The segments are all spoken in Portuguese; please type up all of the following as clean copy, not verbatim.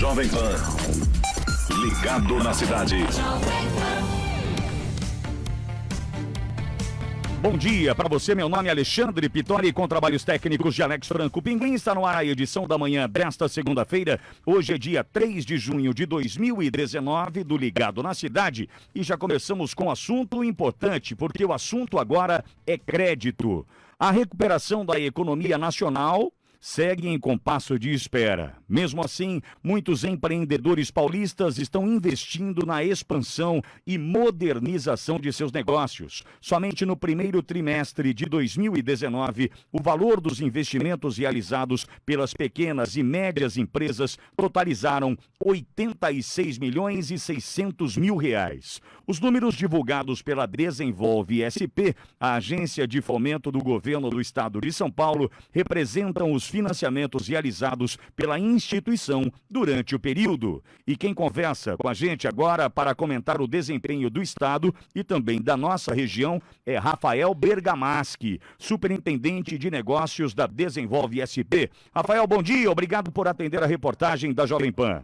Jovem Pan. Ligado na cidade. Bom dia para você, meu nome é Alexandre Pitori, com trabalhos técnicos de Alex Franco. Pinguim está no ar a edição da manhã desta segunda-feira. Hoje é dia 3 de junho de 2019, do Ligado na Cidade. E já começamos com um assunto importante, porque o assunto agora é crédito. A recuperação da economia nacional segue em compasso de espera. Mesmo assim, muitos empreendedores paulistas estão investindo na expansão e modernização de seus negócios. Somente no primeiro trimestre de 2019, o valor dos investimentos realizados pelas pequenas e médias empresas totalizaram 86 milhões e 600 mil reais. Os números divulgados pela Desenvolve SP, a agência de fomento do governo do estado de São Paulo, representam os financiamentos realizados pela instituição durante o período. E quem conversa com a gente agora para comentar o desempenho do estado e também da nossa região é Rafael Bergamaschi, superintendente de negócios da Desenvolve SP. Rafael, bom dia, obrigado por atender a reportagem da Jovem Pan.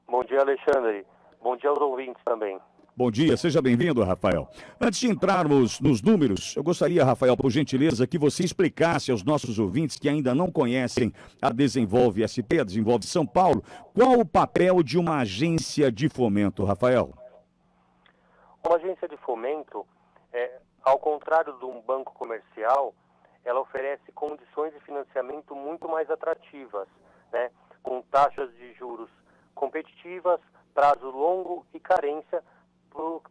Bom dia, Alexandre. Bom dia aos ouvintes também. Bom dia, seja bem-vindo, Rafael. Antes de entrarmos nos números, eu gostaria, Rafael, por gentileza, que você explicasse aos nossos ouvintes que ainda não conhecem a Desenvolve SP, a Desenvolve São Paulo, qual o papel de uma agência de fomento, Rafael? Uma agência de fomento, ao contrário de um banco comercial, ela oferece condições de financiamento muito mais atrativas, né? Com taxas de juros competitivas, prazo longo e carência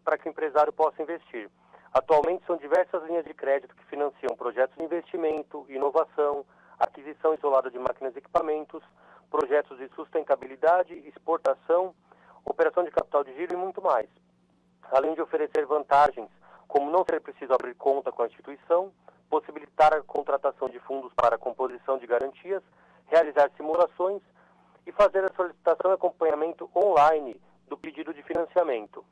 para que o empresário possa investir. Atualmente são diversas linhas de crédito que financiam projetos de investimento, inovação, aquisição isolada de máquinas e equipamentos, projetos de sustentabilidade, exportação, operação de capital de giro e muito mais. Além de oferecer vantagens, como não ser preciso abrir conta com a instituição, possibilitar a contratação de fundos para a composição de garantias, realizar simulações e fazer a solicitação e acompanhamento online do pedido de financiamento.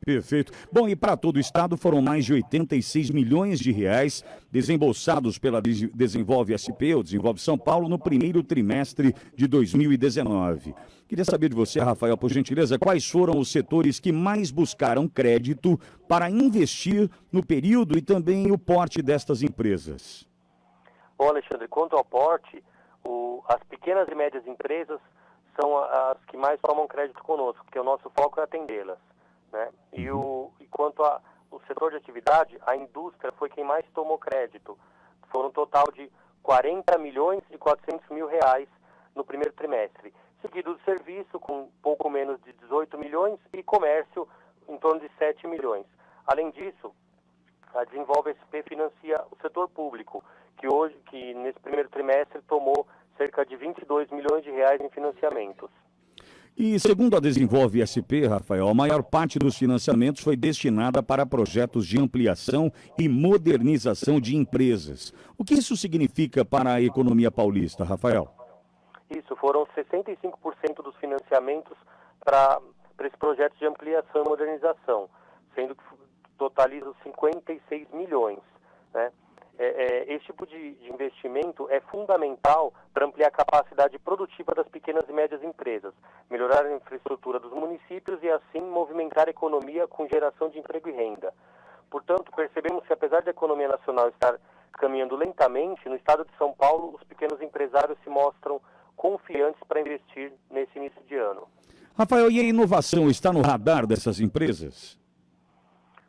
Perfeito. Bom, e para todo o estado foram mais de 86 milhões de reais desembolsados pela Desenvolve SP, ou Desenvolve São Paulo, no primeiro trimestre de 2019. Queria saber de você, Rafael, por gentileza, quais foram os setores que mais buscaram crédito para investir no período e também o porte destas empresas? Bom, Alexandre, quanto ao porte, as pequenas e médias empresas são as que mais tomam crédito conosco, porque o nosso foco é atendê-las. Né? E quanto ao setor de atividade, a indústria foi quem mais tomou crédito. Foram um total de 40 milhões e 400 mil reais no primeiro trimestre. Seguido do serviço, com pouco menos de 18 milhões, e comércio, em torno de 7 milhões. Além disso, a Desenvolve SP financia o setor público, que nesse primeiro trimestre tomou cerca de 22 milhões de reais em financiamentos. E segundo a Desenvolve SP, Rafael, a maior parte dos financiamentos foi destinada para projetos de ampliação e modernização de empresas. O que isso significa para a economia paulista, Rafael? Isso, foram 65% dos financiamentos para esses projetos de ampliação e modernização, sendo que totalizam 56 milhões, né? Esse tipo de investimento é fundamental para ampliar a capacidade produtiva das pequenas e médias empresas, melhorar a infraestrutura dos municípios e, assim, movimentar a economia com geração de emprego e renda. Portanto, percebemos que, apesar da economia nacional estar caminhando lentamente, no estado de São Paulo, os pequenos empresários se mostram confiantes para investir nesse início de ano. Rafael, e a inovação está no radar dessas empresas?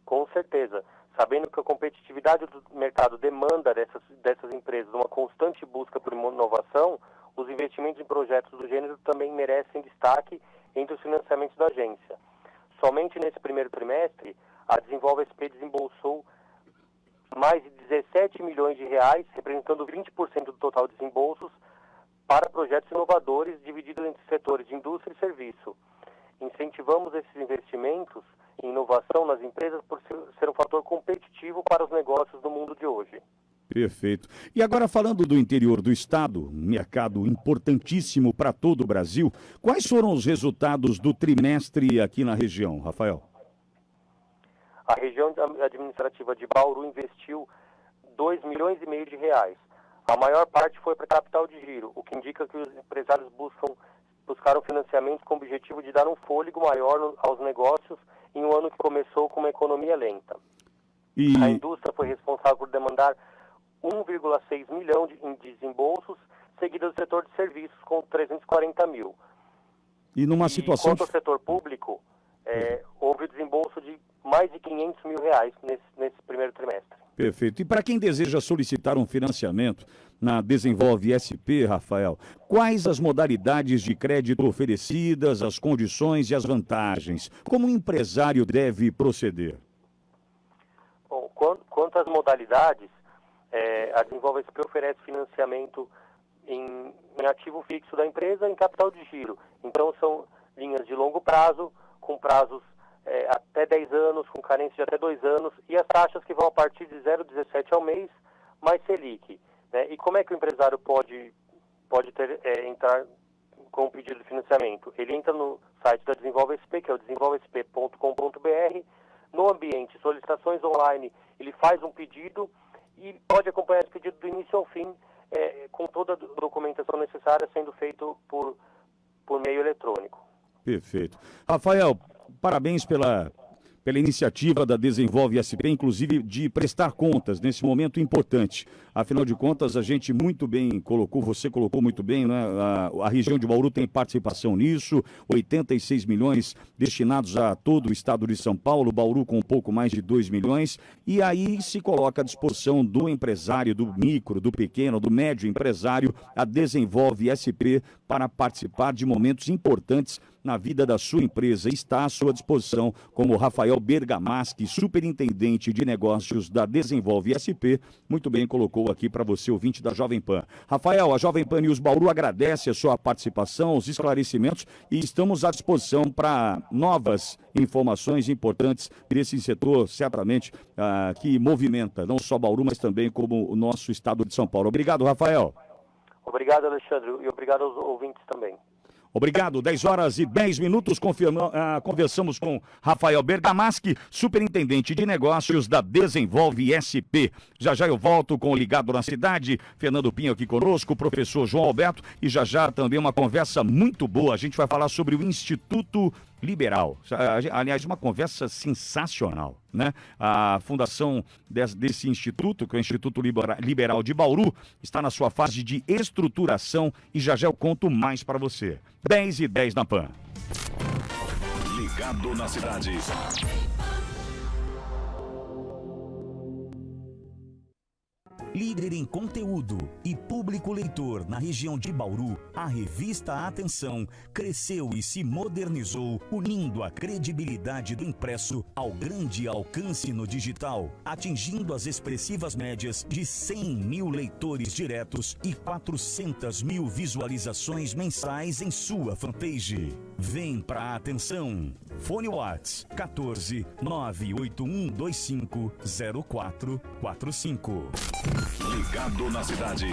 Com certeza. Sabendo que a competitividade do mercado demanda dessas empresas uma constante busca por inovação, os investimentos em projetos do gênero também merecem destaque entre os financiamentos da agência. Somente nesse primeiro trimestre, a Desenvolve SP desembolsou mais de 17 milhões de reais, representando 20% do total de desembolsos, para projetos inovadores divididos entre setores de indústria e serviço. Incentivamos esses investimentos em inovação nas empresas por ser um fator competitivo para os negócios do mundo de hoje. Perfeito. E agora falando do interior do estado, mercado importantíssimo para todo o Brasil, quais foram os resultados do trimestre aqui na região, Rafael? A região administrativa de Bauru investiu 2 milhões e meio de reais. A maior parte foi para capital de giro, o que indica que os empresários buscam buscaram financiamento com o objetivo de dar um fôlego maior aos negócios em um ano que começou com uma economia lenta. A indústria foi responsável por demandar 1,6 milhão em desembolsos, seguida do setor de serviços com 340 mil. E numa situação... Quanto ao setor público, houve o desembolso de mais de 500 mil reais nesse primeiro trimestre. Perfeito. E para quem deseja solicitar um financiamento na Desenvolve SP, Rafael, quais as modalidades de crédito oferecidas, as condições e as vantagens? Como o empresário deve proceder? Bom, quanto às modalidades, a Desenvolve SP oferece financiamento em ativo fixo da empresa em capital de giro. Então, são linhas de longo prazo, com prazos até 10 anos, com carência de até 2 anos, e as taxas que vão a partir de 0,17 ao mês, mais Selic. Né? E como é que o empresário pode entrar com um pedido de financiamento? Ele entra no site da Desenvolve SP, que é o desenvolvesp.com.br. No ambiente solicitações online, ele faz um pedido e pode acompanhar esse pedido do início ao fim, com toda a documentação necessária sendo feito por meio eletrônico. Perfeito. Rafael, parabéns pela iniciativa da Desenvolve SP, inclusive de prestar contas nesse momento importante. Afinal de contas, a gente muito bem colocou, você colocou muito bem, né? A região de Bauru tem participação nisso, 86 milhões destinados a todo o estado de São Paulo, Bauru com um pouco mais de 2 milhões, e aí se coloca à disposição do empresário, do micro, do pequeno, do médio empresário, a Desenvolve SP para participar de momentos importantes na vida da sua empresa. Está à sua disposição, como Rafael Bergamaschi, superintendente de negócios da Desenvolve SP, muito bem colocou aqui para você, ouvinte da Jovem Pan. Rafael, a Jovem Pan News Bauru agradece a sua participação, os esclarecimentos, e estamos à disposição para novas informações importantes desse setor, certamente, que movimenta não só Bauru, mas também como o nosso estado de São Paulo. Obrigado, Rafael. Obrigado, Alexandre, e obrigado aos ouvintes também. Obrigado. 10h10, conversamos com Rafael Bergamaschi, superintendente de negócios da Desenvolve SP. Já eu volto com o Ligado na Cidade, Fernando Pinho aqui conosco, o professor João Alberto, e já também uma conversa muito boa. A gente vai falar sobre o Instituto Liberal. Aliás, uma conversa sensacional, né? A fundação desse instituto, que é o Instituto Liberal de Bauru, está na sua fase de estruturação e já eu conto mais para você. 10h10 na PAN. Ligado na Cidade. Líder em conteúdo e público leitor na região de Bauru, a revista Atenção cresceu e se modernizou, unindo a credibilidade do impresso ao grande alcance no digital, atingindo as expressivas médias de 100 mil leitores diretos e 400 mil visualizações mensais em sua fanpage. Vem pra Atenção. Fone Whats 14 98125 0445. Ligado na Cidade.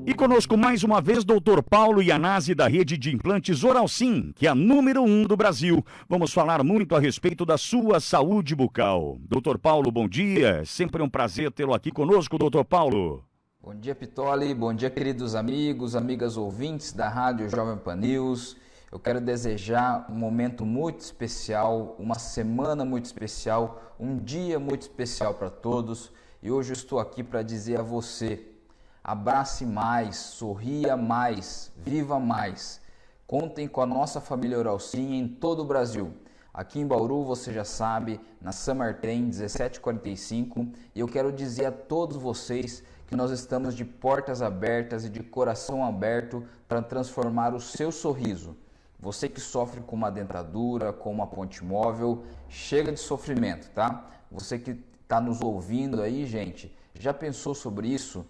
E conosco mais uma vez, Dr. Paulo Iannazzi, da rede de implantes Oral Sim, que é a número 1 do Brasil. Vamos falar muito a respeito da sua saúde bucal. Dr. Paulo, bom dia. Sempre um prazer tê-lo aqui conosco, Dr. Paulo. Bom dia, Pitoli. Bom dia, queridos amigos, amigas ouvintes da Rádio Jovem Pan News. Eu quero desejar um momento muito especial, uma semana muito especial, um dia muito especial para todos. E hoje eu estou aqui para dizer a você: abrace mais, sorria mais, viva mais. Contem com a nossa família Oral Sim em todo o Brasil. Aqui em Bauru, você já sabe, na Samartem 1745, e eu quero dizer a todos vocês que nós estamos de portas abertas e de coração aberto para transformar o seu sorriso. Você que sofre com uma dentadura, com uma ponte móvel, chega de sofrimento, tá? Você que está nos ouvindo aí, gente, já pensou sobre isso?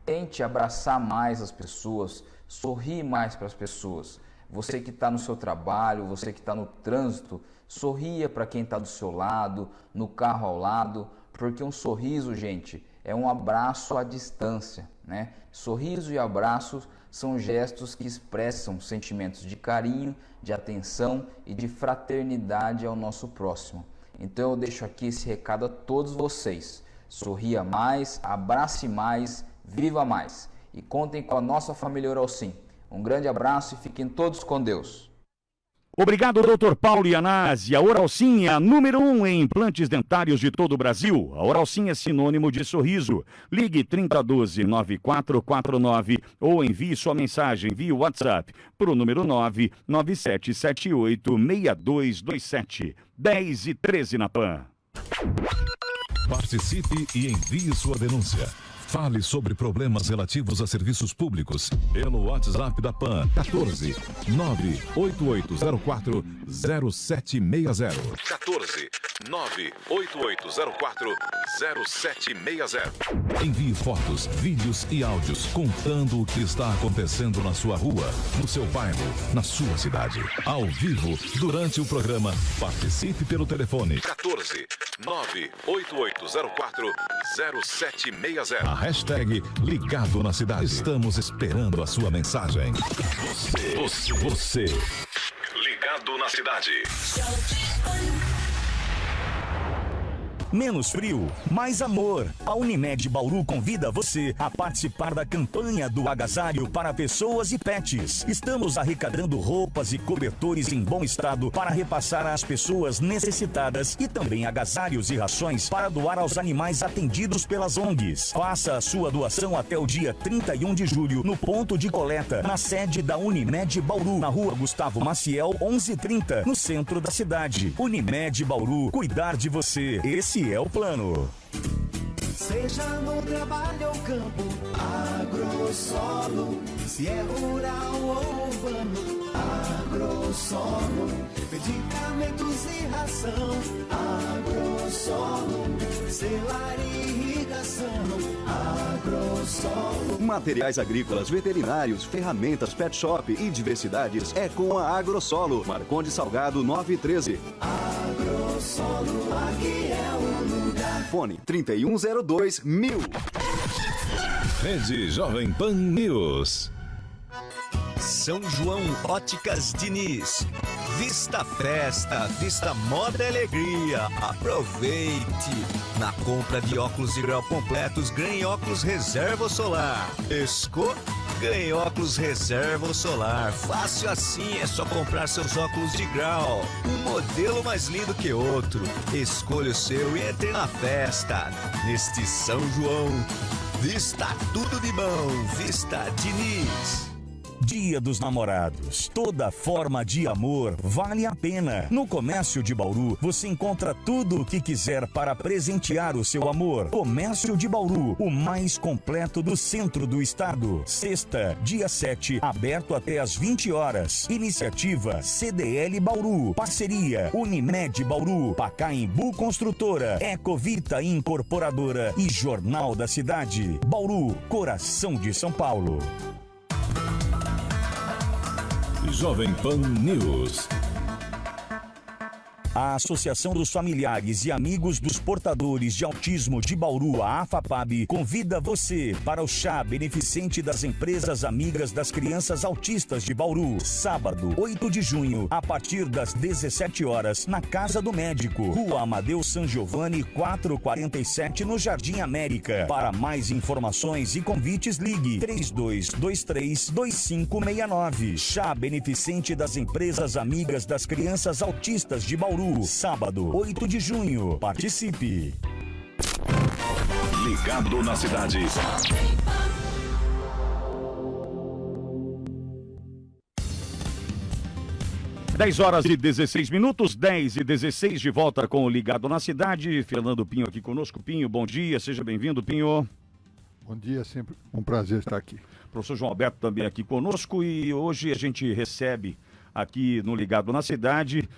Tente abraçar mais as pessoas, sorrir mais para as pessoas. Você que está no seu trabalho, você que está no trânsito, sorria para quem está do seu lado, no carro ao lado, porque um sorriso, gente, é um abraço à distância, né? Sorriso e abraços são gestos que expressam sentimentos de carinho, de atenção e de fraternidade ao nosso próximo. Então eu deixo aqui esse recado a todos vocês. Sorria mais, abrace mais, viva mais. e contem com a nossa família Oral Sim. Um grande abraço e fiquem todos com Deus. Obrigado, Dr. Paulo Iannazzi. A Oral Sim é a número 1 em implantes dentários de todo o Brasil. A Oral Sim é sinônimo de sorriso. Ligue 3012-9449 ou envie sua mensagem via WhatsApp para o número 997786227. 10 e 13 na PAN. Participe e envie sua denúncia. Fale sobre problemas relativos a serviços públicos pelo WhatsApp da PAN 14 98804 0760. 14 98804 0760. Envie fotos, vídeos e áudios contando o que está acontecendo na sua rua, no seu bairro, na sua cidade. Ao vivo, durante o programa, participe pelo telefone 14 98804 0760. A hashtag Ligado na Cidade. Estamos esperando a sua mensagem. Você. Ligado na Cidade. Menos frio, mais amor. A Unimed Bauru convida você a participar da campanha do agasalho para pessoas e pets. Estamos arrecadando roupas e cobertores em bom estado para repassar às pessoas necessitadas e também agasalhos e rações para doar aos animais atendidos pelas ONGs. Faça a sua doação até o dia 31 de julho no ponto de coleta, na sede da Unimed Bauru, na rua Gustavo Maciel, 1130, no centro da cidade. Unimed Bauru, cuidar de você. Esse é o plano. Seja no trabalho ou campo, Agrosolo. Se é rural ou urbano, Agrosolo. Medicamentos e ração, Agrosolo. Selar e irrigação, Agrosolo. Materiais agrícolas, veterinários, ferramentas, pet shop e diversidades é com a Agrosolo. Marconde Salgado 913. Agrosolo, aqui é o lugar. Fone 3102.000. Rede Jovem Pan News. São João Óticas Diniz. Vista festa, vista moda e alegria. Aproveite! Na compra de óculos de grau completos, ganhe óculos reserva solar. Esco, ganhe óculos reserva solar. Fácil assim, é só comprar seus óculos de grau. Um modelo mais lindo que outro. Escolha o seu e entre na festa. Neste São João, vista tudo de bom. Vista Diniz. Dia dos Namorados. Toda forma de amor vale a pena. No Comércio de Bauru, você encontra tudo o que quiser para presentear o seu amor. Comércio de Bauru, o mais completo do centro do estado. Sexta, dia 7, aberto até às 20 horas. Iniciativa CDL Bauru. Parceria Unimed Bauru, Pacaembu Construtora, Ecovita Incorporadora e Jornal da Cidade. Bauru, coração de São Paulo. Jovem Pan News. A Associação dos Familiares e Amigos dos Portadores de Autismo de Bauru, a AFAPAB, convida você para o chá beneficente das empresas amigas das crianças autistas de Bauru, sábado, 8 de junho, a partir das 17 horas, na Casa do Médico, Rua Amadeu San Giovanni, 447, no Jardim América. Para mais informações e convites, ligue 3223-2569. Chá beneficente das empresas amigas das crianças autistas de Bauru, sábado, 8 de junho. Participe. Ligado na Cidade. 10 horas e 16 minutos, 10 e 16, de volta com o Ligado na Cidade. Fernando Pinho aqui conosco. Pinho, bom dia, seja bem-vindo, Pinho. Bom dia, sempre um prazer estar aqui. Professor João Alberto também aqui conosco, e hoje a gente recebe aqui no Ligado na Cidade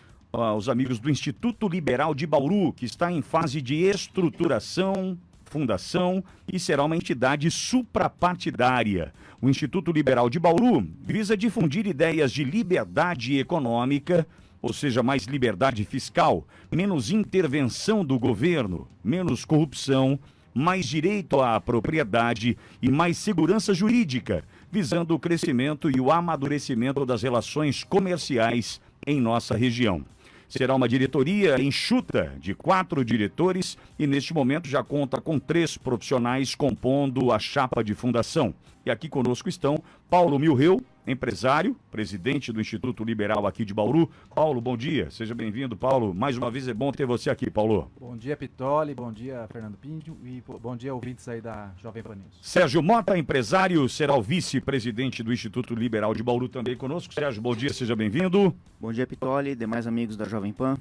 os amigos do Instituto Liberal de Bauru, que está em fase de estruturação, fundação e será uma entidade suprapartidária. O Instituto Liberal de Bauru visa difundir ideias de liberdade econômica, ou seja, mais liberdade fiscal, menos intervenção do governo, menos corrupção, mais direito à propriedade e mais segurança jurídica, visando o crescimento e o amadurecimento das relações comerciais em nossa região. Será uma diretoria enxuta de 4 diretores e neste momento já conta com 3 profissionais compondo a chapa de fundação. E aqui conosco estão Paulo Milreu, empresário, presidente do Instituto Liberal aqui de Bauru. Paulo, bom dia. Seja bem-vindo, Paulo. Mais uma vez é bom ter você aqui, Paulo. Bom dia, Pitoli. Bom dia, Fernando Pinho. E bom dia, ouvintes aí da Jovem Pan News. Sérgio Mota, empresário, será o vice-presidente do Instituto Liberal de Bauru também conosco. Sérgio, bom dia, seja bem-vindo. Bom dia, Pitoli, demais amigos da Jovem Pan.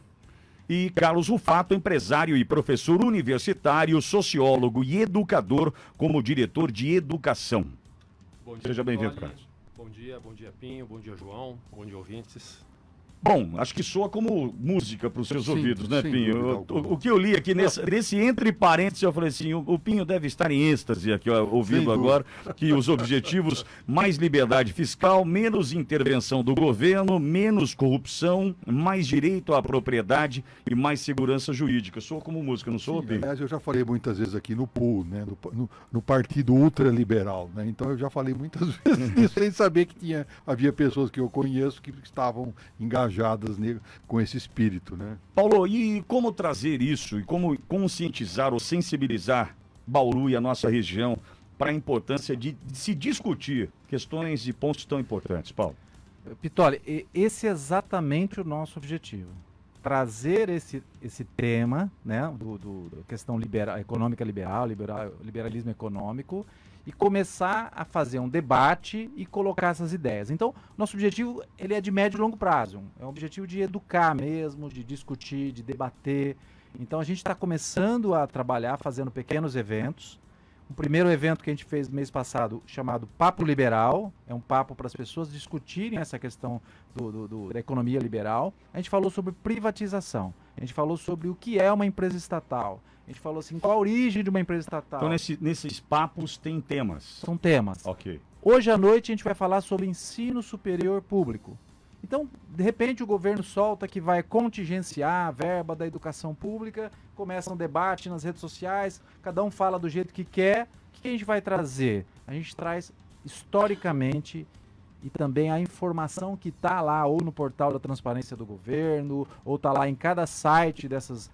E Carlos Rufato, empresário e professor universitário, sociólogo e educador, como diretor de educação. Bom dia, seja bem-vindo, Carlos. Bom dia, Pinho, bom dia, João, bom dia, ouvintes. Bom, acho que soa como música para os seus ouvidos, né, Pinho? O que eu li aqui nesse entre parênteses, eu falei assim, o Pinho deve estar em êxtase aqui, ó, ouvindo agora, que os objetivos, mais liberdade fiscal, menos intervenção do governo, menos corrupção, mais direito à propriedade e mais segurança jurídica. Soa como música, não soa, Pinho? Aliás, eu já falei muitas vezes aqui no PUL, né, no Partido Ultraliberal, né? Então eu já falei muitas vezes isso, sem saber que havia pessoas que eu conheço que estavam engajadas com esse espírito, né? Paulo, e como trazer isso e como conscientizar ou sensibilizar Bauru e a nossa região para a importância de se discutir questões e pontos tão importantes, Paulo? Pitoli, esse é exatamente o nosso objetivo. Trazer esse tema, né, da questão econômica liberalismo econômico, e começar a fazer um debate e colocar essas ideias. Então, nosso objetivo ele é de médio e longo prazo. É um objetivo de educar mesmo, de discutir, de debater. Então, a gente está começando a trabalhar fazendo pequenos eventos. O primeiro evento que a gente fez mês passado, chamado Papo Liberal, é um papo para as pessoas discutirem essa questão da economia liberal. A gente falou sobre privatização, a gente falou sobre o que é uma empresa estatal, a gente falou assim, qual a origem de uma empresa estatal. Então, nesses papos tem temas? São temas. Ok. Hoje à noite a gente vai falar sobre ensino superior público. Então, de repente, o governo solta que vai contingenciar a verba da educação pública, começa um debate nas redes sociais, cada um fala do jeito que quer. O que a gente vai trazer? A gente traz historicamente e também a informação que está lá ou no portal da transparência do governo, ou está lá em cada site dessas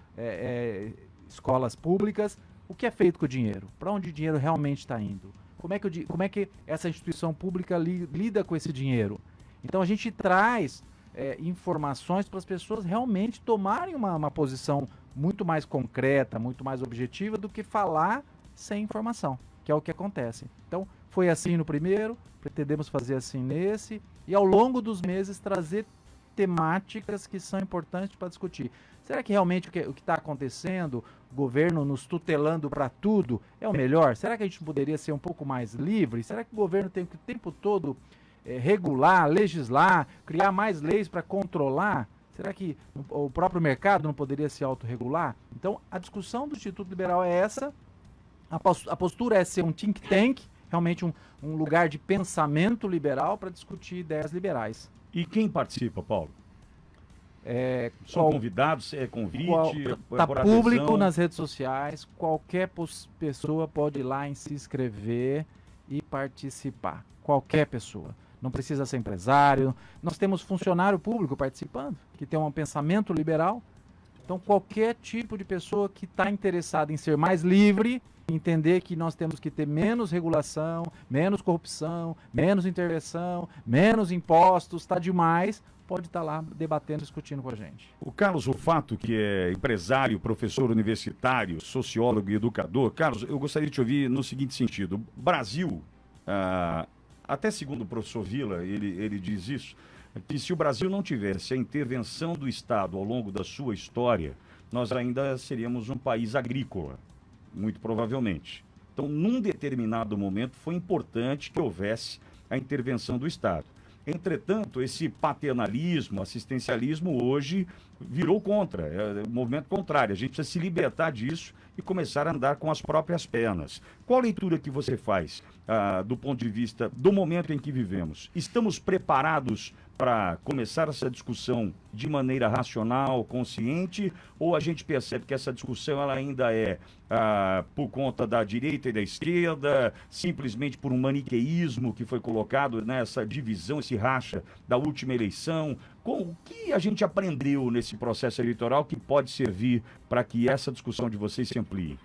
escolas públicas, o que é feito com o dinheiro, para onde o dinheiro realmente está indo, como é que essa instituição pública lida com esse dinheiro. Então a gente traz informações para as pessoas realmente tomarem uma posição muito mais concreta, muito mais objetiva do que falar sem informação, que é o que acontece. Então foi assim no primeiro, pretendemos fazer assim nesse, e ao longo dos meses trazer temáticas que são importantes para discutir. Será que realmente o que está acontecendo, o governo nos tutelando para tudo, é o melhor? Será que a gente poderia ser um pouco mais livre? Será que o governo tem que o tempo todo regular, legislar, criar mais leis para controlar? Será que o próprio mercado não poderia se autorregular? Então, a discussão do Instituto Liberal é essa. A postura é ser um think tank, realmente um lugar de pensamento liberal para discutir ideias liberais. E quem participa, Paulo? São convidados? É convite? Está público nas redes sociais. Qualquer pessoa pode ir lá e se inscrever e participar. Qualquer pessoa. Não precisa ser empresário. Nós temos funcionário público participando, que tem um pensamento liberal. Então, qualquer tipo de pessoa que está interessada em ser mais livre, entender que nós temos que ter menos regulação, menos corrupção, menos intervenção, menos impostos, está demais, pode estar lá debatendo, discutindo com a gente. O Carlos Rufato, que é empresário, professor universitário, sociólogo e educador. Carlos, eu gostaria de te ouvir no seguinte sentido. Brasil, até segundo o professor Vila, ele diz isso, que se o Brasil não tivesse a intervenção do Estado ao longo da sua história, nós ainda seríamos um país agrícola, muito provavelmente. Então, num determinado momento, foi importante que houvesse a intervenção do Estado. Entretanto, esse paternalismo, assistencialismo, hoje virou contra, é um movimento contrário. A gente precisa se libertar disso e começar a andar com as próprias pernas. Qual a leitura que você faz do ponto de vista do momento em que vivemos? Estamos preparados para começar essa discussão de maneira racional, consciente, ou a gente percebe que essa discussão ela ainda é por conta da direita e da esquerda, simplesmente por um maniqueísmo que foi colocado nessa divisão, esse racha da última eleição? O que a gente aprendeu nesse processo eleitoral que pode servir para que essa discussão de vocês se amplie?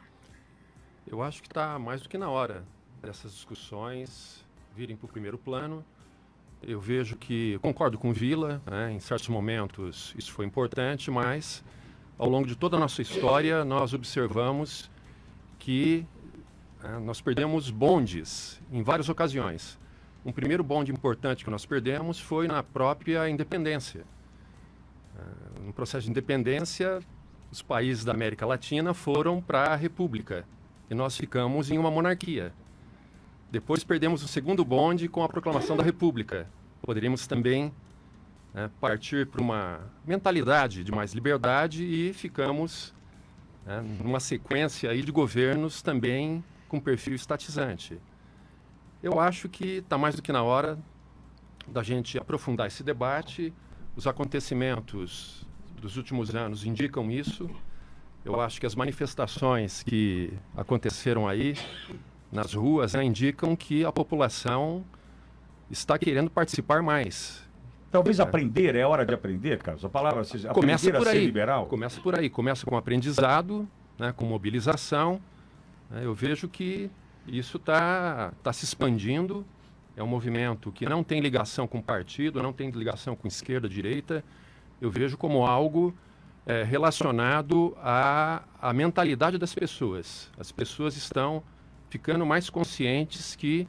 Eu acho que está mais do que na hora dessas discussões virem para o primeiro plano. Eu vejo que, concordo com o Vila, né, em certos momentos isso foi importante, mas ao longo de toda a nossa história nós observamos que nós perdemos bondes em várias ocasiões. Um primeiro bonde importante que nós perdemos foi na própria independência. No processo de independência, os países da América Latina foram para a República e nós ficamos em uma monarquia. Depois perdemos o segundo bonde com a proclamação da República. Poderíamos também partir para uma mentalidade de mais liberdade e ficamos numa sequência aí de governos também com perfil estatizante. Eu acho que está mais do que na hora da gente aprofundar esse debate. Os acontecimentos dos últimos anos indicam isso. Eu acho que as manifestações que aconteceram aí nas ruas indicam que a população está querendo participar mais. Talvez aprender, é hora de aprender, Carlos? A palavra começa por a ser aí, liberal? Começa por aí, começa com aprendizado, com mobilização. Eu vejo que isso está se expandindo. É um movimento que não tem ligação com partido, não tem ligação com esquerda, direita. Eu vejo como algo relacionado à mentalidade das pessoas. As pessoas estão ficando mais conscientes que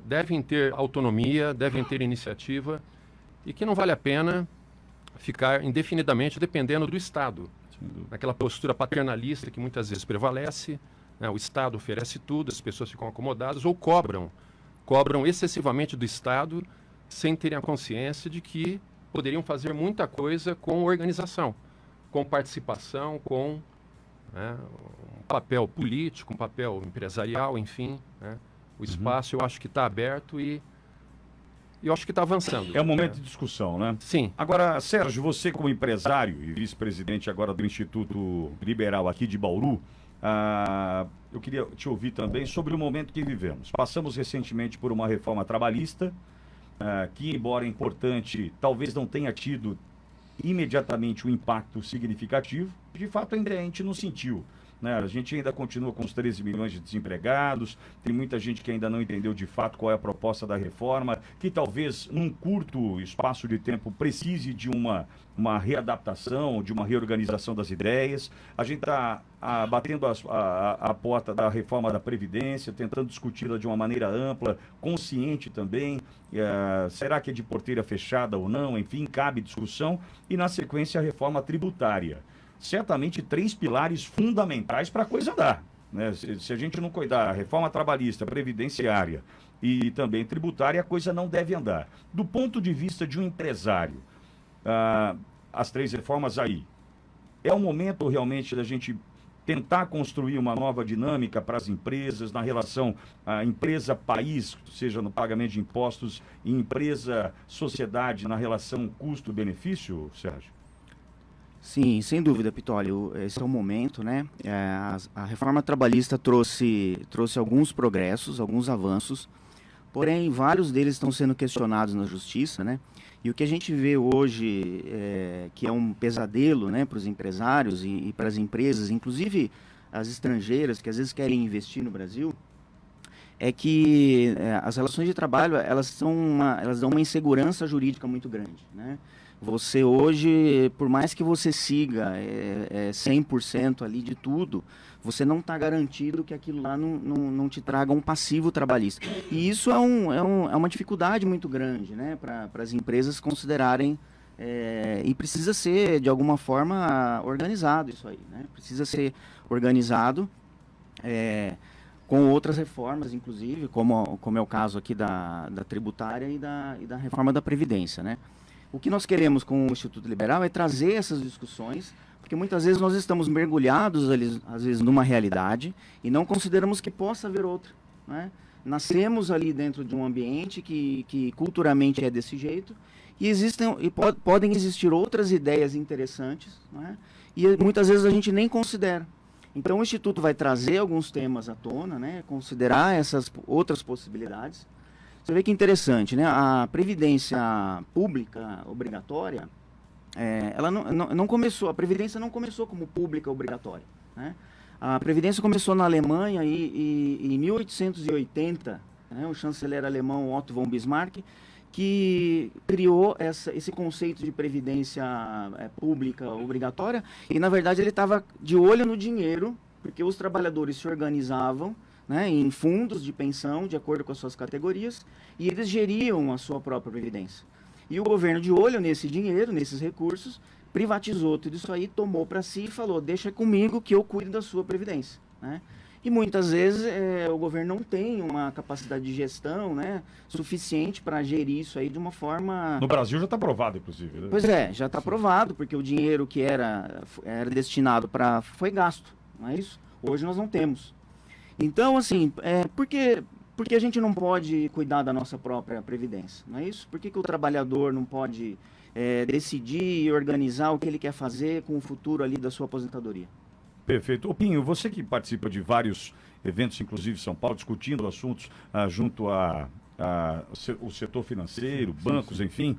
devem ter autonomia, devem ter iniciativa e que não vale a pena ficar indefinidamente dependendo do Estado. Naquela postura paternalista que muitas vezes prevalece, o Estado oferece tudo, as pessoas ficam acomodadas ou cobram excessivamente do Estado sem terem a consciência de que poderiam fazer muita coisa com organização, com participação, com um papel político, um papel empresarial, enfim. O espaço eu acho que está aberto e eu acho que está avançando. É um momento de discussão, né? Sim. Agora, Sérgio, você como empresário e vice-presidente agora do Instituto Liberal aqui de Bauru, eu queria te ouvir também sobre o momento que vivemos. Passamos recentemente por uma reforma trabalhista que, embora importante, talvez não tenha tido imediatamente um impacto significativo. De fato, ainda a gente não sentiu. A gente ainda continua com os 13 milhões de desempregados, tem muita gente que ainda não entendeu de fato qual é a proposta da reforma, que talvez num curto espaço de tempo precise de uma readaptação, de uma reorganização das ideias. A gente está batendo a porta da reforma da Previdência, tentando discuti-la de uma maneira ampla, consciente também. Será que é de porteira fechada ou não? Enfim, cabe discussão. E na sequência a reforma tributária. Certamente 3 pilares fundamentais para a coisa andar. Se a gente não cuidar, a reforma trabalhista, previdenciária e também tributária, a coisa não deve andar. Do ponto de vista de um empresário, as 3 reformas aí, é o momento realmente da gente tentar construir uma nova dinâmica para as empresas, na relação empresa-país, seja no pagamento de impostos, e empresa-sociedade na relação custo-benefício, Sérgio? Sim, sem dúvida, Pitólio. Esse é o momento, né? A reforma trabalhista trouxe alguns progressos, alguns avanços, porém vários deles estão sendo questionados na justiça, né? E o que a gente vê hoje, que é um pesadelo, né, para os empresários e para as empresas, inclusive as estrangeiras que às vezes querem investir no Brasil, é que as relações de trabalho elas dão uma insegurança jurídica muito grande, né? Você hoje, por mais que você siga 100% ali de tudo, você não está garantido que aquilo lá não te traga um passivo trabalhista. E isso é uma dificuldade muito grande, né, para as empresas considerarem, e precisa ser, de alguma forma, organizado isso aí, né? Precisa ser organizado com outras reformas, inclusive, como é o caso aqui da tributária e da reforma da Previdência, né? O que nós queremos com o Instituto Liberal é trazer essas discussões, porque muitas vezes nós estamos mergulhados, às vezes, numa realidade e não consideramos que possa haver outra, né? nascemos ali dentro de um ambiente que culturalmente é desse jeito, e podem existir outras ideias interessantes, né? E muitas vezes a gente nem considera. Então o Instituto vai trazer alguns temas à tona, né? Considerar essas outras possibilidades. Você vê que interessante, né? A previdência pública obrigatória, ela não começou, a previdência não começou como pública obrigatória, né? A previdência começou na Alemanha em 1880, né? O chanceler alemão Otto von Bismarck, que criou esse conceito de previdência pública obrigatória, e na verdade ele estava de olho no dinheiro, porque os trabalhadores se organizavam, né, em fundos de pensão, de acordo com as suas categorias, e eles geriam a sua própria previdência. E o governo, de olho nesse dinheiro, nesses recursos, privatizou tudo isso aí, tomou para si e falou, deixa comigo que eu cuido da sua previdência, né? E muitas vezes o governo não tem uma capacidade de gestão, né, suficiente para gerir isso aí de uma forma... No Brasil já está aprovado, inclusive. Né? Pois é, já está aprovado, porque o dinheiro que era destinado para... foi gasto, não é isso? Hoje nós não temos. Então, assim, por que a gente não pode cuidar da nossa própria previdência? Não é isso? Por que o trabalhador não pode decidir e organizar o que ele quer fazer com o futuro ali da sua aposentadoria? Perfeito. Ô Pinho, você que participa de vários eventos, inclusive em São Paulo, discutindo assuntos junto o setor financeiro, bancos, enfim,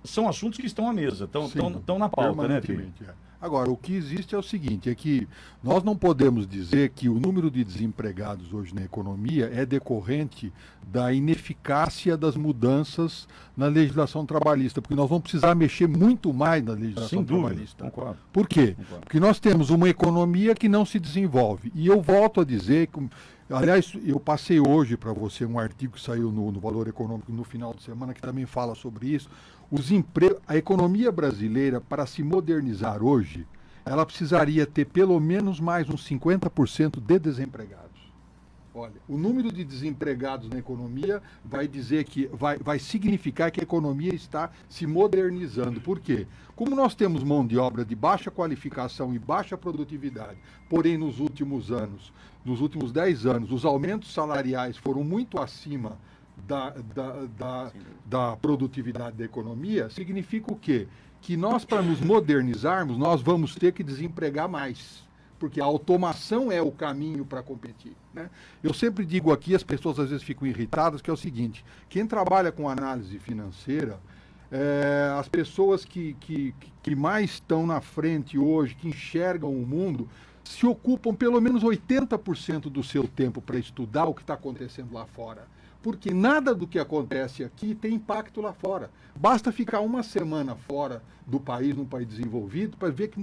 são assuntos que estão à mesa, estão na pauta, né, Pinho? Agora, o que existe é o seguinte, é que nós não podemos dizer que o número de desempregados hoje na economia é decorrente da ineficácia das mudanças na legislação trabalhista, porque nós vamos precisar mexer muito mais na legislação trabalhista. Concordo. Por quê? Concordo. Porque nós temos uma economia que não se desenvolve. E eu volto a dizer que... Aliás, eu passei hoje para você um artigo que saiu no Valor Econômico no final de semana, que também fala sobre isso. A economia brasileira, para se modernizar hoje, ela precisaria ter pelo menos mais uns 50% de desempregados. Olha, o número de desempregados na economia vai dizer que vai significar que a economia está se modernizando. Por quê? Como nós temos mão de obra de baixa qualificação e baixa produtividade, porém nos últimos 10 anos, os aumentos salariais foram muito acima da produtividade da economia, significa o quê? Que nós, para nos modernizarmos, nós vamos ter que desempregar mais. Porque a automação é o caminho para competir, né? Eu sempre digo aqui, as pessoas às vezes ficam irritadas, que é o seguinte, quem trabalha com análise financeira, as pessoas que mais estão na frente hoje, que enxergam o mundo, se ocupam pelo menos 80% do seu tempo para estudar o que está acontecendo lá fora. Porque nada do que acontece aqui tem impacto lá fora. Basta ficar uma semana fora do país, num país desenvolvido, para ver que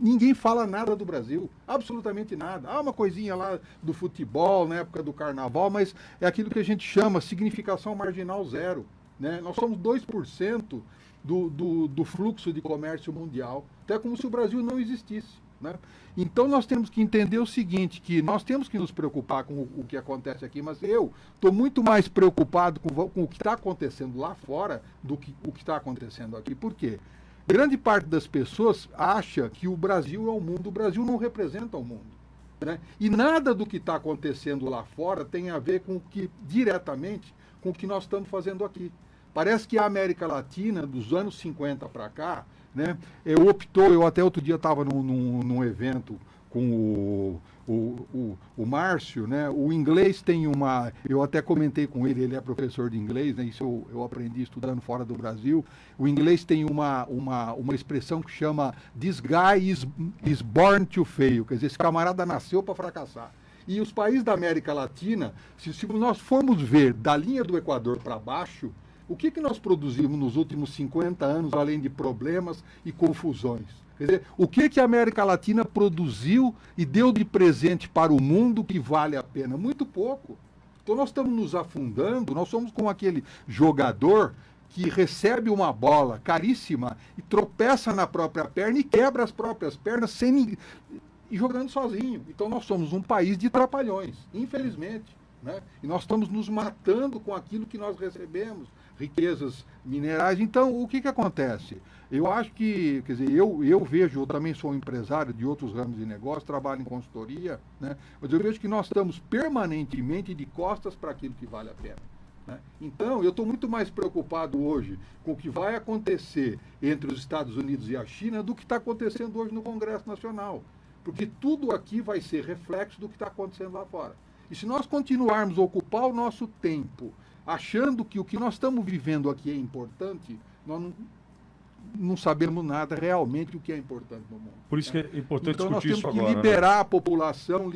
ninguém fala nada do Brasil. Absolutamente nada. Há uma coisinha lá do futebol, na época do carnaval, mas é aquilo que a gente chama significação marginal zero, né? Nós somos 2% do fluxo de comércio mundial. Então é como se o Brasil não existisse, né? Então nós temos que entender o seguinte, que nós temos que nos preocupar com o que acontece aqui, mas eu estou muito mais preocupado com o que está acontecendo lá fora do que o que está acontecendo aqui. Por quê? Grande parte das pessoas acha que o Brasil é o mundo. O Brasil não representa o mundo, né? E nada do que está acontecendo lá fora tem a ver diretamente com o que nós estamos fazendo aqui. Parece que a América Latina, dos anos 50 para cá, né, eu até outro dia estava num evento com o Márcio, né? O inglês tem eu até comentei com ele é professor de inglês, né? Isso eu aprendi estudando fora do Brasil. O inglês tem uma expressão que chama "This guy is born to fail", quer dizer, esse camarada nasceu para fracassar. E os países da América Latina, se nós formos ver da linha do Equador para baixo, o que nós produzimos nos últimos 50 anos, além de problemas e confusões? Quer dizer, o que a América Latina produziu e deu de presente para o mundo que vale a pena? Muito pouco. Então nós estamos nos afundando, nós somos como aquele jogador que recebe uma bola caríssima e tropeça na própria perna e quebra as próprias pernas e jogando sozinho. Então nós somos um país de trapalhões, infelizmente, né? E nós estamos nos matando com aquilo que nós recebemos riquezas minerais. Então, o que acontece? Eu acho que, quer dizer, eu vejo, eu também sou um empresário de outros ramos de negócio, trabalho em consultoria, né? Mas eu vejo que nós estamos permanentemente de costas para aquilo que vale a pena, né? Então, eu estou muito mais preocupado hoje com o que vai acontecer entre os Estados Unidos e a China do que está acontecendo hoje no Congresso Nacional. Porque tudo aqui vai ser reflexo do que está acontecendo lá fora. E se nós continuarmos a ocupar o nosso tempo achando que o que nós estamos vivendo aqui é importante, nós não sabemos nada realmente do que é importante no mundo. Por isso que é importante então discutir isso agora. Então nós temos que liberar a população,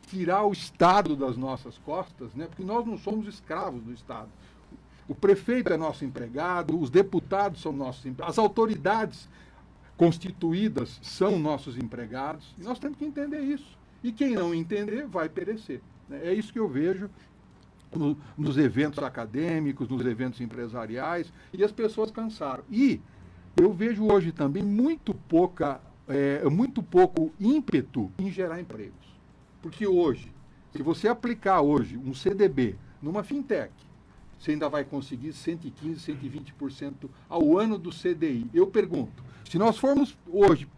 tirar o Estado das nossas costas, né? Porque nós não somos escravos do Estado. O prefeito é nosso empregado, os deputados são nossos empregados, as autoridades constituídas são nossos empregados, e nós temos que entender isso. E quem não entender vai perecer, né? É isso que eu vejo nos eventos acadêmicos, nos eventos empresariais, e as pessoas cansaram. E eu vejo hoje também muito pouco ímpeto em gerar empregos. Porque hoje, se você aplicar hoje um CDB numa fintech, você ainda vai conseguir 115%, 120% ao ano do CDI. Eu pergunto, se nós formos hoje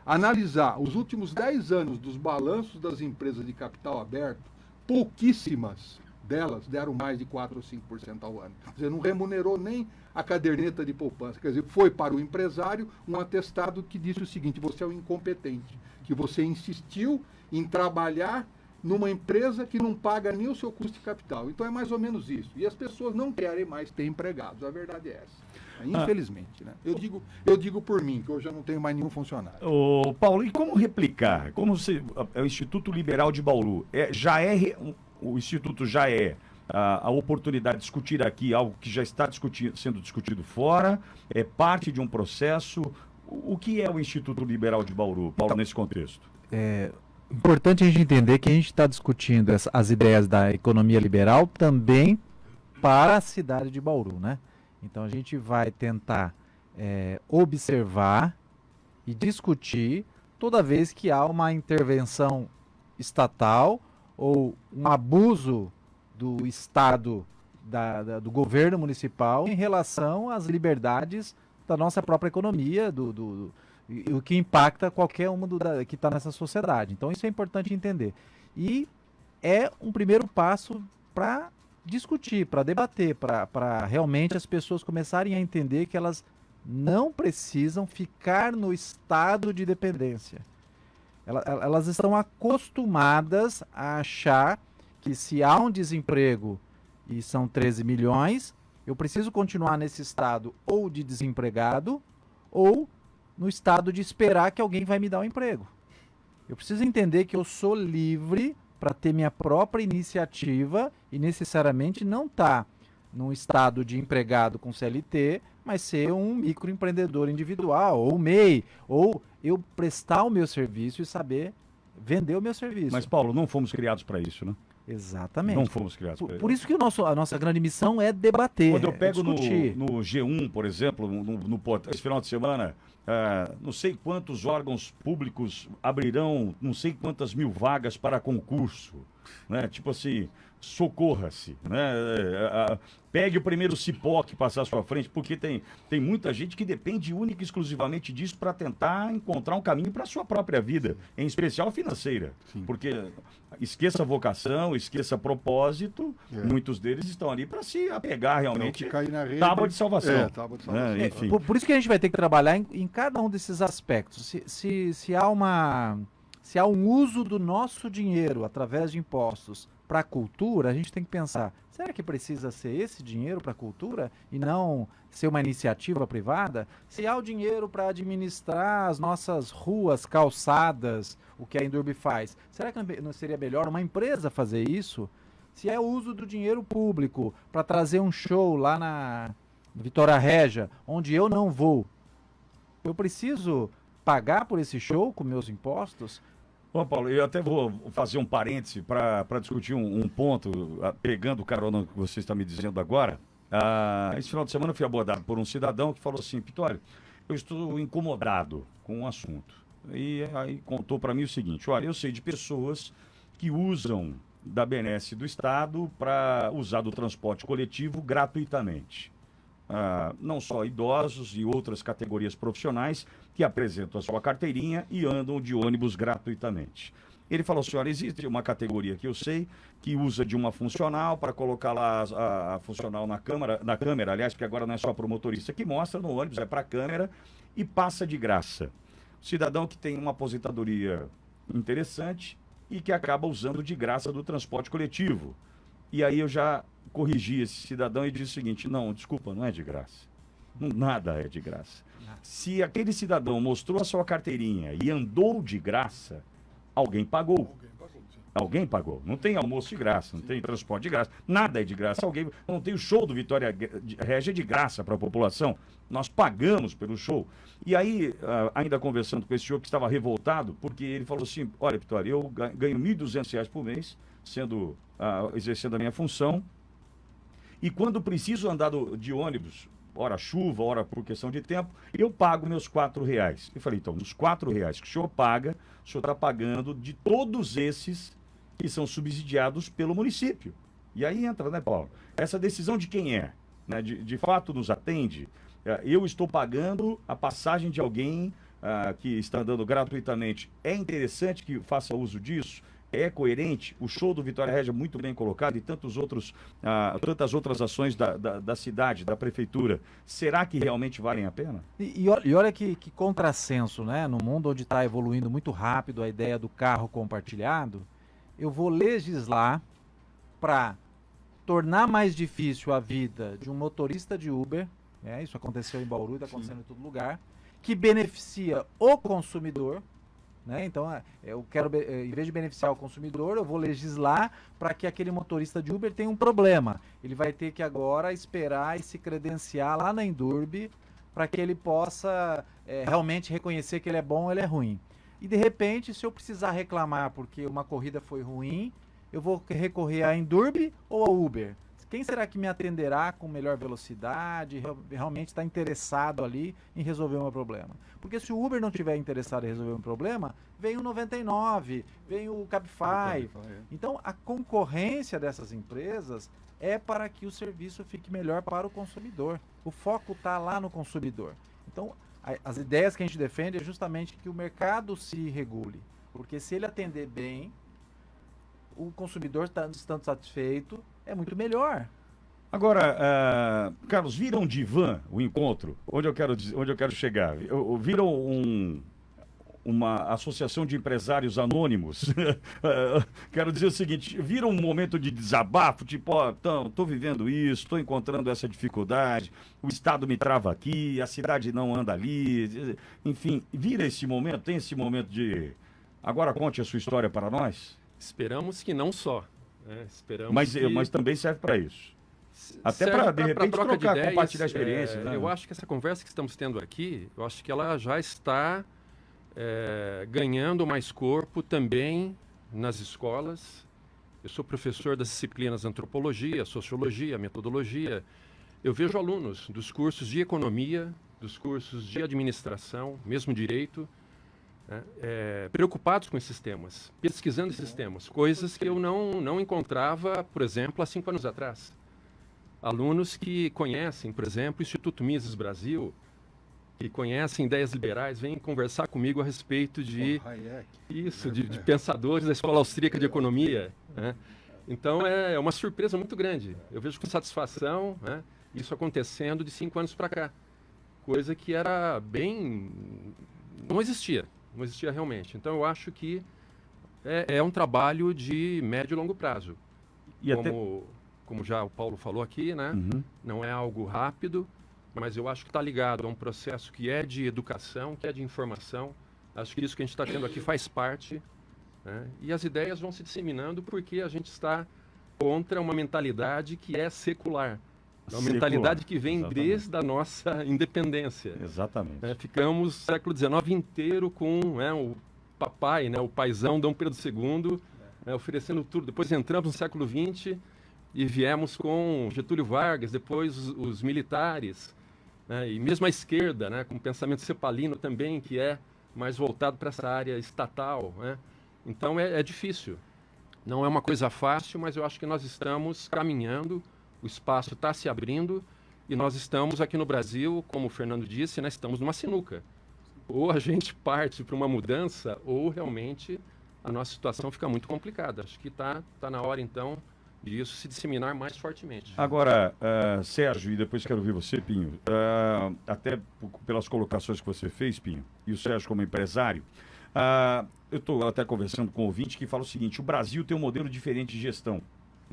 analisar os últimos 10 anos dos balanços das empresas de capital aberto, pouquíssimas delas deram mais de 4 ou 5% ao ano. Quer dizer, não remunerou nem a caderneta de poupança. Quer dizer, foi para o empresário um atestado que disse o seguinte: você é um incompetente, que você insistiu em trabalhar numa empresa que não paga nem o seu custo de capital. Então é mais ou menos isso. E as pessoas não querem mais ter empregados. A verdade é essa. Infelizmente, né? Eu digo por mim, que hoje eu não tenho mais nenhum funcionário. Ô, Paulo, e como replicar? Como o Instituto Liberal de Bauru o Instituto já é a oportunidade de discutir aqui algo que já está sendo discutido fora, é parte de um processo. O que é o Instituto Liberal de Bauru, Paulo, nesse contexto? É importante a gente entender que a gente está discutindo as ideias da economia liberal também para a cidade de Bauru, né? Então a gente vai tentar observar e discutir toda vez que há uma intervenção estatal ou um abuso do Estado, do governo municipal em relação às liberdades da nossa própria economia, o que impacta qualquer uma que está nessa sociedade. Então isso é importante entender. E é um primeiro passo para discutir, para debater, para realmente as pessoas começarem a entender que elas não precisam ficar no estado de dependência. Elas estão acostumadas a achar que se há um desemprego e são 13 milhões, eu preciso continuar nesse estado ou de desempregado ou no estado de esperar que alguém vai me dar um emprego. Eu preciso entender que eu sou livre para ter minha própria iniciativa e necessariamente não estar num estado de empregado com CLT, mas ser um microempreendedor individual, ou MEI, ou eu prestar o meu serviço e saber vender o meu serviço. Mas, Paulo, não fomos criados para isso, né? Exatamente. Não fomos criados para isso. Por isso que a nossa grande missão é debater. Quando eu pego no G1, por exemplo, esse final de semana, não sei quantos órgãos públicos abrirão, não sei quantas mil vagas para concurso, né? Tipo assim, socorra-se, né? Pegue o primeiro cipó que passar à sua frente, porque tem muita gente que depende única e exclusivamente disso para tentar encontrar um caminho para a sua própria vida, em especial financeira. Sim. Porque esqueça vocação, esqueça propósito, muitos deles estão ali para se apegar realmente tábua de salvação. Tábua de salvação. Enfim. Por isso que a gente vai ter que trabalhar em cada um desses aspectos. Se há um uso do nosso dinheiro através de impostos para a cultura, a gente tem que pensar, será que precisa ser esse dinheiro para a cultura e não ser uma iniciativa privada? Se há o dinheiro para administrar as nossas ruas, calçadas, o que a Indurb faz, será que não seria melhor uma empresa fazer isso? Se é o uso do dinheiro público para trazer um show lá na Vitória Régia, onde eu não vou, eu preciso pagar por esse show com meus impostos? Bom, Paulo, eu até vou fazer um parêntese para discutir um ponto, pegando o carona que você está me dizendo agora. Esse final de semana eu fui abordado por um cidadão que falou assim: Pitório, eu estou incomodado com o assunto. E aí contou para mim o seguinte: olha, eu sei de pessoas que usam da benesse do Estado para usar do transporte coletivo gratuitamente. não só idosos e outras categorias profissionais que apresentam a sua carteirinha e andam de ônibus gratuitamente. Ele falou, senhora, existe uma categoria que eu sei que usa de uma funcional para colocar lá a funcional na câmera, aliás, porque agora não é só para o motorista que mostra no ônibus, é para a câmera e passa de graça. Cidadão que tem uma aposentadoria interessante e que acaba usando de graça do transporte coletivo. E aí eu já corrigi esse cidadão e disse o seguinte, não, desculpa, não é de graça. Nada é de graça. Se aquele cidadão mostrou a sua carteirinha e andou de graça, alguém pagou. Alguém pagou. Não tem almoço de graça, não tem transporte de graça, nada é de graça. Não tem o show do Vitória Regia de graça para a população. Nós pagamos pelo show. E aí, ainda conversando com esse senhor que estava revoltado, porque ele falou assim, olha, Vitória, eu ganho R$ 1.200 por mês, exercendo a minha função, e quando preciso andar de ônibus, hora chuva, hora por questão de tempo, eu pago meus R$4. Eu falei, então, dos R$4 que o senhor paga, o senhor está pagando de todos esses que são subsidiados pelo município. E aí entra, né, Paulo? Essa decisão de quem é? Né? De fato nos atende? Eu estou pagando a passagem de alguém que está andando gratuitamente. É interessante que faça uso disso? É coerente? O show do Vitória Regia muito bem colocado e tantas outras ações da cidade, da prefeitura. Será que realmente valem a pena? E olha que contrassenso, né? No mundo onde está evoluindo muito rápido a ideia do carro compartilhado, eu vou legislar para tornar mais difícil a vida de um motorista de Uber, isso aconteceu em Bauru, está acontecendo em todo lugar, que beneficia o consumidor, né? Então, eu quero, em vez de beneficiar o consumidor, eu vou legislar para que aquele motorista de Uber tenha um problema. Ele vai ter que agora esperar e se credenciar lá na Endurbe para que ele possa realmente reconhecer que ele é bom ou ele é ruim. E, de repente, se eu precisar reclamar porque uma corrida foi ruim, eu vou recorrer à Endurbe ou ao Uber? Quem será que me atenderá com melhor velocidade, realmente está interessado ali em resolver o meu problema? Porque se o Uber não estiver interessado em resolver um problema, vem o 99, vem o Cabify. Então, a concorrência dessas empresas é para que o serviço fique melhor para o consumidor. O foco está lá no consumidor. Então, as ideias que a gente defende é justamente que o mercado se regule. Porque se ele atender bem, o consumidor estando satisfeito, é muito melhor. Agora, Carlos, viram de van o encontro? Onde eu quero chegar? Viram uma associação de empresários anônimos? Quero dizer o seguinte, viram um momento de desabafo, tipo, estou vivendo isso, estou encontrando essa dificuldade, o Estado me trava aqui, a cidade não anda ali, enfim, vira esse momento, tem esse momento de... Agora conte a sua história para nós. Esperamos que não só. Esperamos mas também serve para isso. Até para, de repente, trocar de ideias, compartilhar experiências. Né? Eu acho que essa conversa que estamos tendo aqui, eu acho que ela já está ganhando mais corpo também nas escolas. Eu sou professor das disciplinas Antropologia, Sociologia, Metodologia. Eu vejo alunos dos cursos de Economia, dos cursos de Administração, mesmo Direito, preocupados com esses temas, pesquisando esses temas, coisas que eu não encontrava, por exemplo, há 5 anos atrás. Alunos que conhecem, por exemplo, o Instituto Mises Brasil, que conhecem ideias liberais, vêm conversar comigo a respeito de pensadores da Escola Austríaca de Economia. Né? Então, é uma surpresa muito grande. Eu vejo com satisfação isso acontecendo de 5 anos para cá. Coisa que era bem... não existia realmente. Então, eu acho que é um trabalho de médio e longo prazo. E como já o Paulo falou aqui, né? Não é algo rápido, mas eu acho que está ligado a um processo que é de educação, que é de informação. Acho que isso que a gente está tendo aqui faz parte. Né? E as ideias vão se disseminando porque a gente está contra uma mentalidade que é secular. É uma mentalidade que vem desde a nossa independência. Exatamente. Ficamos o século XIX inteiro com o papai, o paizão Dom Pedro II, oferecendo tudo. Depois entramos no século XX e viemos com Getúlio Vargas, depois os militares, e mesmo a esquerda, com o pensamento cepalino também, que é mais voltado para essa área estatal. Então é difícil. Não é uma coisa fácil, mas eu acho que nós estamos caminhando. O espaço está se abrindo E nós estamos aqui no Brasil, como o Fernando disse, né, estamos numa sinuca. Ou a gente parte para uma mudança, ou realmente a nossa situação fica muito complicada. Acho que tá na hora, então, de isso se disseminar mais fortemente. Agora, Sérgio, e depois quero ouvir você, Pinho, até pelas colocações que você fez, Pinho, e o Sérgio como empresário, eu estou até conversando com um ouvinte que fala o seguinte: o Brasil tem um modelo diferente de gestão.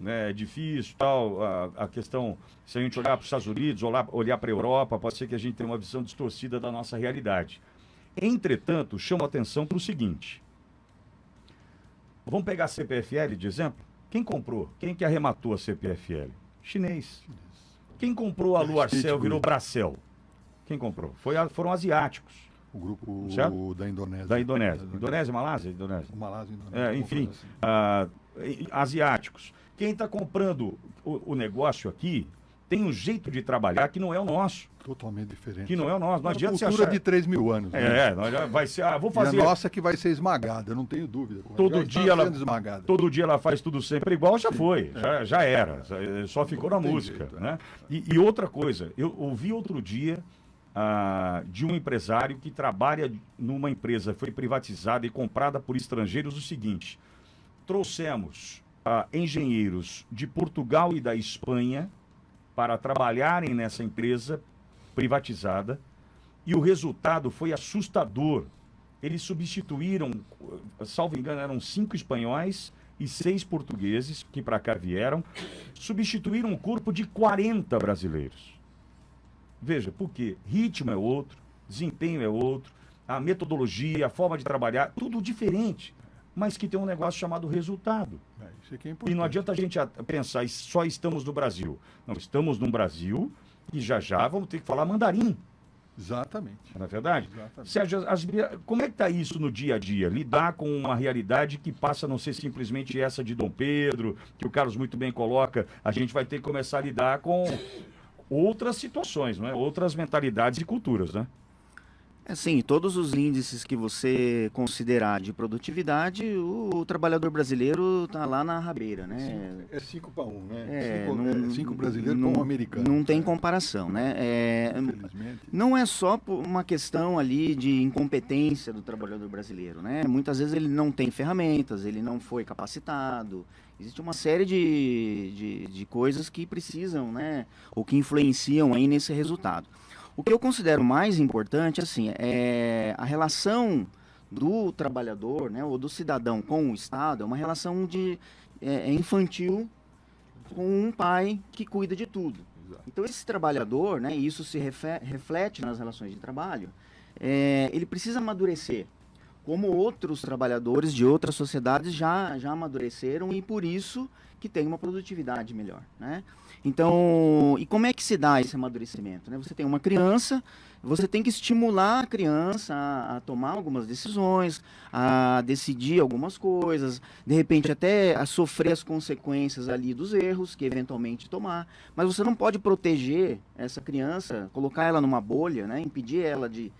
É difícil, tal, a questão, se a gente olhar para os Estados Unidos, olhar para a Europa, pode ser que a gente tenha uma visão distorcida da nossa realidade. Entretanto, chamo a atenção para o seguinte: vamos pegar a CPFL de exemplo? Quem comprou? Quem que arrematou a CPFL? Chinês. Quem comprou a Luarcel virou Bracel? Quem comprou? Foram asiáticos. O grupo da Indonésia. Da Indonésia. Indonésia, Malásia? Indonésia. Malásia, Indonésia. Enfim, asiáticos. Quem está comprando o negócio aqui tem um jeito de trabalhar que não é o nosso. Totalmente diferente. Que não é o nosso. Não adianta você achar... cultura de 3 mil anos. Né? Vai ser... vou fazer... E a nossa que vai ser esmagada, eu não tenho dúvida. Todo dia ela faz tudo sempre igual, já foi. Já era. Só ficou na música. Jeito, né? E outra coisa, eu ouvi outro dia de um empresário que trabalha numa empresa, foi privatizada e comprada por estrangeiros, o seguinte: trouxemos engenheiros de Portugal e da Espanha para trabalharem nessa empresa privatizada, e o resultado foi assustador. Eles substituíram, salvo engano, eram 5 espanhóis e 6 portugueses que para cá vieram, substituíram um corpo de 40 brasileiros. Veja, porque ritmo é outro, desempenho é outro, a metodologia, a forma de trabalhar, tudo diferente, mas que tem um negócio chamado resultado. Isso aqui é importante. E não adianta a gente pensar, só estamos no Brasil. Não, estamos no Brasil e já vamos ter que falar mandarim. Exatamente. Não é verdade? Exatamente. Sérgio, como é que está isso no dia a dia? Lidar com uma realidade que passa a não ser simplesmente essa de Dom Pedro, que o Carlos muito bem coloca, a gente vai ter que começar a lidar com outras situações, não é? Outras mentalidades e culturas, né? Sim, todos os índices que você considerar de produtividade, o trabalhador brasileiro está lá na rabeira, né? É 5 para 1, né? 5 brasileiros com um americano. Não tem comparação, né? Não é só uma questão ali de incompetência do trabalhador brasileiro, né? Muitas vezes ele não tem ferramentas, ele não foi capacitado. Existe uma série de coisas que precisam, né? Ou que influenciam aí nesse resultado. O que eu considero mais importante, assim, é a relação do trabalhador, né, ou do cidadão com o Estado, é uma relação infantil com um pai que cuida de tudo. Exato. Então, esse trabalhador, né, e isso se reflete nas relações de trabalho, ele precisa amadurecer, como outros trabalhadores de outras sociedades já amadureceram, e por isso que tem uma produtividade melhor, né? Então, e como é que se dá esse amadurecimento, né? Você tem uma criança, você tem que estimular a criança a tomar algumas decisões, a decidir algumas coisas, de repente até a sofrer as consequências ali dos erros que eventualmente tomar, mas você não pode proteger essa criança, colocar ela numa bolha, né? Impedir ela de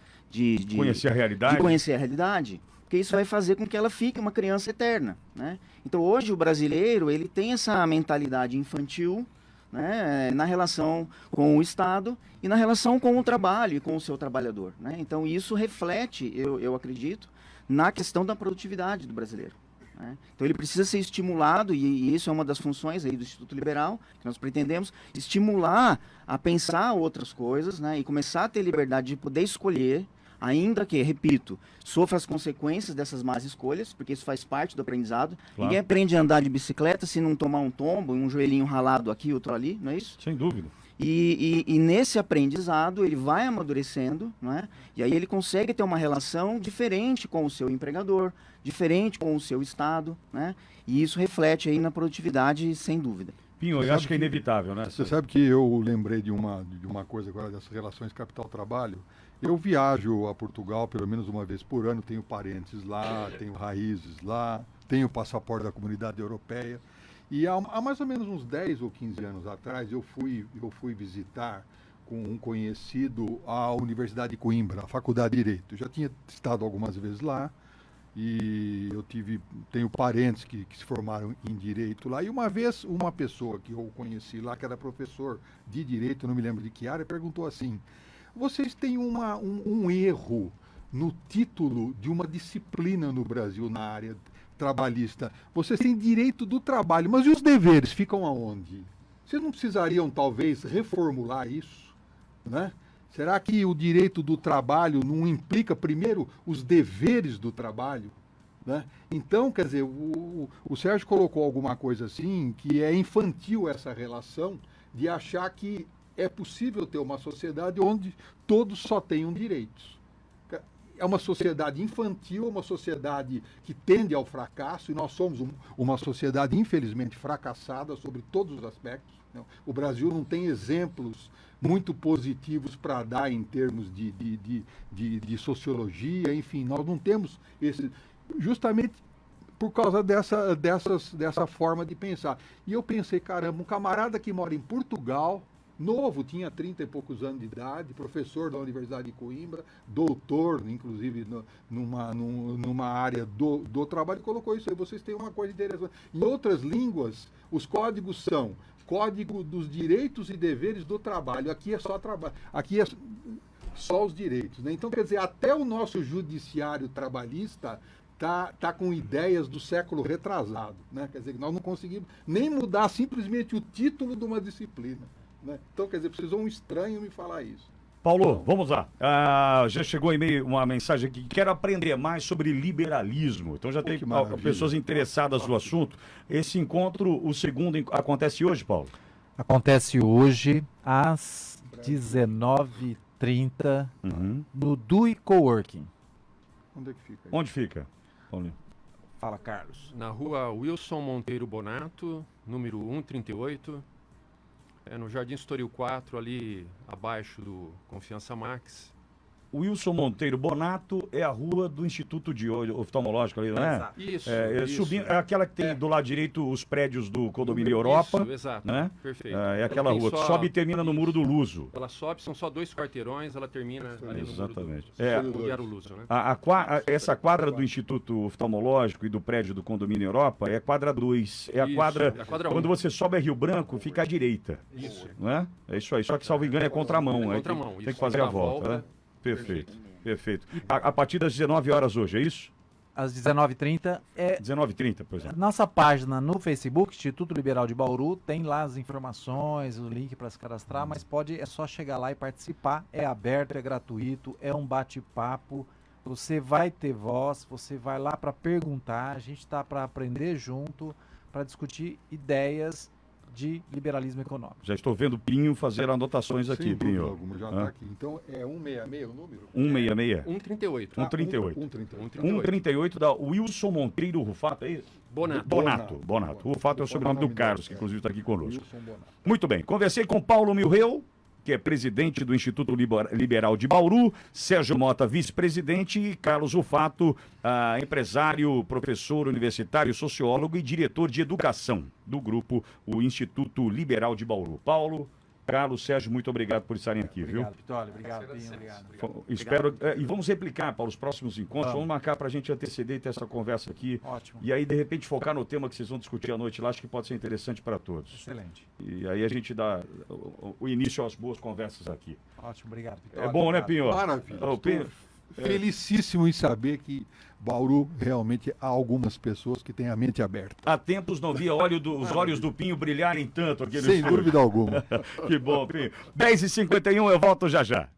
conhecer a realidade. De conhecer a realidade, porque isso vai fazer com que ela fique uma criança eterna, né? Então hoje o brasileiro, ele tem essa mentalidade infantil, né, na relação com o Estado e na relação com o trabalho e com o seu trabalhador, né? Então isso reflete, eu acredito, na questão da produtividade do brasileiro, né? Então ele precisa ser estimulado, e isso é uma das funções aí do Instituto Liberal, que nós pretendemos, estimular a pensar outras coisas, né, e começar a ter liberdade de poder escolher, ainda que, repito, sofra as consequências dessas más escolhas, porque isso faz parte do aprendizado. Claro. Ninguém aprende a andar de bicicleta se não tomar um tombo, um joelhinho ralado aqui, outro ali, não é isso? Sem dúvida. E nesse aprendizado ele vai amadurecendo, não é? E aí ele consegue ter uma relação diferente com o seu empregador, diferente com o seu Estado, né? E isso reflete aí na produtividade, sem dúvida. Pinho, eu acho que é inevitável, né? Você sabe que eu lembrei de uma coisa agora dessas relações capital-trabalho. Eu viajo a Portugal pelo menos uma vez por ano, tenho parentes lá, tenho raízes lá, tenho passaporte da Comunidade Europeia. E há mais ou menos uns 10 ou 15 anos atrás, eu fui visitar com um conhecido a Universidade de Coimbra, a Faculdade de Direito. Eu já tinha estado algumas vezes lá, E eu tenho parentes que se formaram em direito lá. E uma vez, uma pessoa que eu conheci lá, que era professor de direito, não me lembro de que área, perguntou assim: vocês têm um erro no título de uma disciplina no Brasil na área trabalhista. Vocês têm direito do trabalho, mas e os deveres ficam aonde? Vocês não precisariam, talvez, reformular isso, né? Será que o direito do trabalho não implica, primeiro, os deveres do trabalho? Né? Então, quer dizer, o Sérgio colocou alguma coisa assim, que é infantil essa relação de achar que é possível ter uma sociedade onde todos só tenham direitos. É uma sociedade infantil, uma sociedade que tende ao fracasso, e nós somos uma sociedade, infelizmente, fracassada sobre todos os aspectos. O Brasil não tem exemplos muito positivos para dar em termos de sociologia, enfim, nós não temos esse, justamente por causa dessa forma de pensar. E eu pensei, caramba, um camarada que mora em Portugal, novo, tinha 30 e poucos anos de idade, professor da Universidade de Coimbra, doutor, inclusive, numa área do trabalho, colocou isso aí. Vocês têm uma coisa interessante. Em outras línguas, os códigos são Código dos Direitos e Deveres do Trabalho. Aqui é só trabalho, aqui é só os direitos, né? Então, quer dizer, até o nosso judiciário trabalhista tá com ideias do século retrasado, né? Quer dizer, nós não conseguimos nem mudar simplesmente o título de uma disciplina, né? Então, quer dizer, precisou um estranho me falar isso. Paulo, vamos lá. Já chegou uma mensagem aqui. Quero aprender mais sobre liberalismo. Então já tem pessoas interessadas no assunto. Esse encontro, o segundo, acontece hoje, Paulo? Acontece hoje às 19h30 no DUI Coworking. Onde é que fica? Onde fica, Paulinho? Fala, Carlos. Na rua Wilson Monteiro Bonato, número 138. No Jardim Estoril 4, ali abaixo do Confiança Max. Wilson Monteiro Bonato é a rua do Instituto de Oftalmológico ali, não é? Isso. Subindo, é aquela que tem do lado direito os prédios do Condomínio Europa. Isso, exato. Né? Perfeito. É aquela rua que sobe e termina no Muro do Luso. Ela sobe, são só 2 quarteirões, ela termina ali no Exatamente. Muro do Luso, né? Essa quadra do Instituto Oftalmológico e do prédio do Condomínio Europa é a quadra 2. É a quadra, quando você sobe a Rio Branco, fica à direita. Isso. Não é? É isso aí. Só que, salvo engano, é contramão. Contramão. Tem que fazer a volta, né? Perfeito. A partir das 19 horas hoje, é isso? Às 19h30 é... 19h30, por exemplo. Nossa página no Facebook, Instituto Liberal de Bauru, tem lá as informações, o link para se cadastrar, mas é só chegar lá e participar. É aberto, é gratuito, é um bate-papo. Você vai ter voz, você vai lá para perguntar, a gente está para aprender junto, para discutir ideias de liberalismo econômico. Já estou vendo o Pinho fazer anotações aqui, Pinho. Alguma, já tá aqui. Então é 166 o número? 166? 138. 138 da Wilson Monteiro Rufato, é isso? Bonato. Rufato é o sobrenome do Carlos, que inclusive está aqui conosco. Muito bem, conversei com Paulo Milreu, que é presidente do Instituto Liberal de Bauru, Sérgio Mota, vice-presidente, e Carlos Rufato, empresário, professor universitário, sociólogo e diretor de educação do grupo, o Instituto Liberal de Bauru. Paulo, Carlos, Sérgio, muito obrigado por estarem aqui, viu? Obrigado, Pitoli, obrigado, Pinho, obrigado. Espero, e vamos replicar para os próximos encontros, vamos marcar para a gente anteceder e ter essa conversa aqui. Ótimo. E aí, de repente, focar no tema que vocês vão discutir à noite lá, acho que pode ser interessante para todos. Excelente. E aí a gente dá o início às boas conversas aqui. Ótimo, obrigado, Pitoli. É bom, né, Pinho? Maravilha. Felicíssimo em saber que Bauru realmente há algumas pessoas que têm a mente aberta. Há tempos não via os olhos do Pinho brilharem tanto aqui no Sem dúvida alguma. Que bom, Pinho. 10h51, eu volto já já.